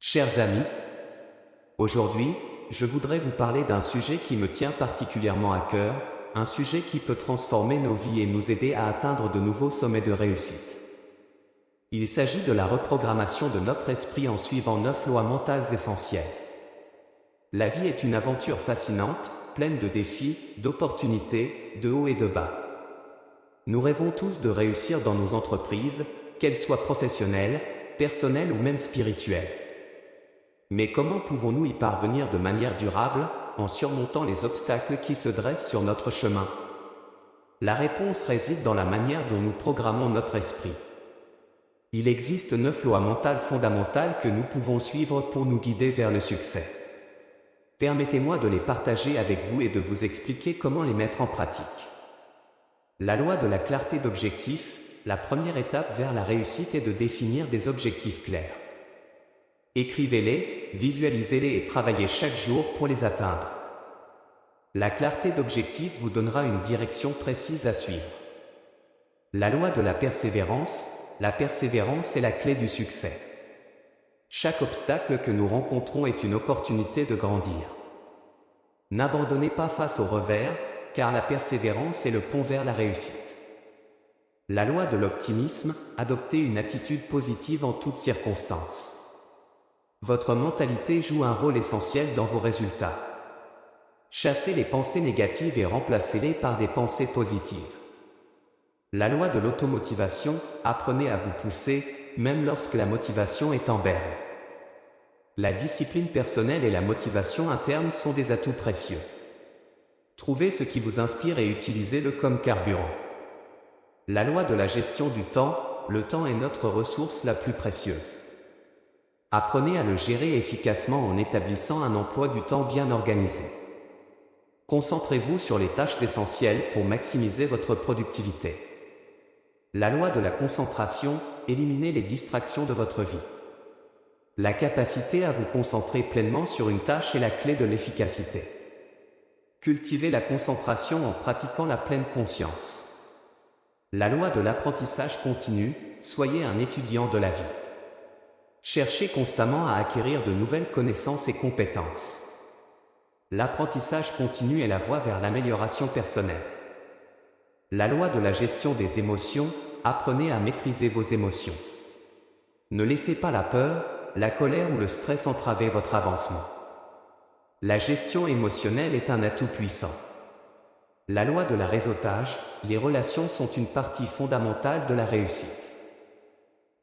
Chers amis, aujourd'hui, je voudrais vous parler d'un sujet qui me tient particulièrement à cœur, un sujet qui peut transformer nos vies et nous aider à atteindre de nouveaux sommets de réussite. Il s'agit de la reprogrammation de notre esprit en suivant 9 lois mentales essentielles. La vie est une aventure fascinante, pleine de défis, d'opportunités, de hauts et de bas. Nous rêvons tous de réussir dans nos entreprises, qu'elles soient professionnelles, personnelles ou même spirituelles. Mais comment pouvons-nous y parvenir de manière durable, en surmontant les obstacles qui se dressent sur notre chemin? La réponse réside dans la manière dont nous programmons notre esprit. Il existe 9 lois mentales fondamentales que nous pouvons suivre pour nous guider vers le succès. Permettez-moi de les partager avec vous et de vous expliquer comment les mettre en pratique. La loi de la clarté d'objectifs, la première étape vers la réussite est de définir des objectifs clairs. Écrivez-les, visualisez-les et travaillez chaque jour pour les atteindre. La clarté d'objectifs vous donnera une direction précise à suivre. La loi de la persévérance est la clé du succès. Chaque obstacle que nous rencontrons est une opportunité de grandir. N'abandonnez pas face au revers, car la persévérance est le pont vers la réussite. La loi de l'optimisme, adoptez une attitude positive en toutes circonstances. Votre mentalité joue un rôle essentiel dans vos résultats. Chassez les pensées négatives et remplacez-les par des pensées positives. La loi de l'automotivation, apprenez à vous pousser, même lorsque la motivation est en berne. La discipline personnelle et la motivation interne sont des atouts précieux. Trouvez ce qui vous inspire et utilisez-le comme carburant. La loi de la gestion du temps, le temps est notre ressource la plus précieuse. Apprenez à le gérer efficacement en établissant un emploi du temps bien organisé. Concentrez-vous sur les tâches essentielles pour maximiser votre productivité. La loi de la concentration, éliminez les distractions de votre vie. La capacité à vous concentrer pleinement sur une tâche est la clé de l'efficacité. Cultivez la concentration en pratiquant la pleine conscience. La loi de l'apprentissage continu, soyez un étudiant de la vie. Cherchez constamment à acquérir de nouvelles connaissances et compétences. L'apprentissage continu est la voie vers l'amélioration personnelle. La loi de la gestion des émotions, apprenez à maîtriser vos émotions. Ne laissez pas la peur, la colère ou le stress entraver votre avancement. La gestion émotionnelle est un atout puissant. La loi de la réseautage, les relations sont une partie fondamentale de la réussite.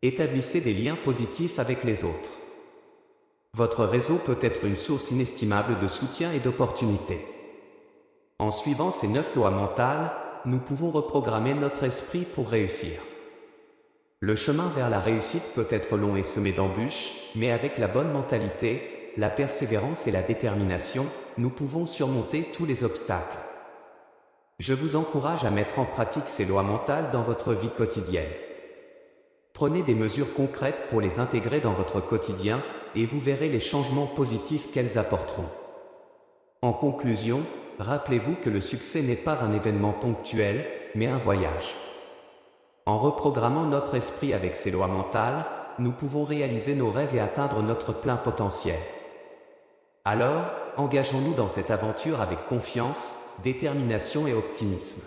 Établissez des liens positifs avec les autres. Votre réseau peut être une source inestimable de soutien et d'opportunités. En suivant ces 9 lois mentales, nous pouvons reprogrammer notre esprit pour réussir. Le chemin vers la réussite peut être long et semé d'embûches, mais avec la bonne mentalité, la persévérance et la détermination, nous pouvons surmonter tous les obstacles. Je vous encourage à mettre en pratique ces lois mentales dans votre vie quotidienne. Prenez des mesures concrètes pour les intégrer dans votre quotidien et vous verrez les changements positifs qu'elles apporteront. En conclusion, rappelez-vous que le succès n'est pas un événement ponctuel, mais un voyage. En reprogrammant notre esprit avec ces lois mentales, nous pouvons réaliser nos rêves et atteindre notre plein potentiel. Alors, engageons-nous dans cette aventure avec confiance, détermination et optimisme.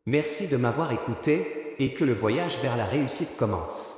Merci de m'avoir écouté, et que le voyage vers la réussite commence.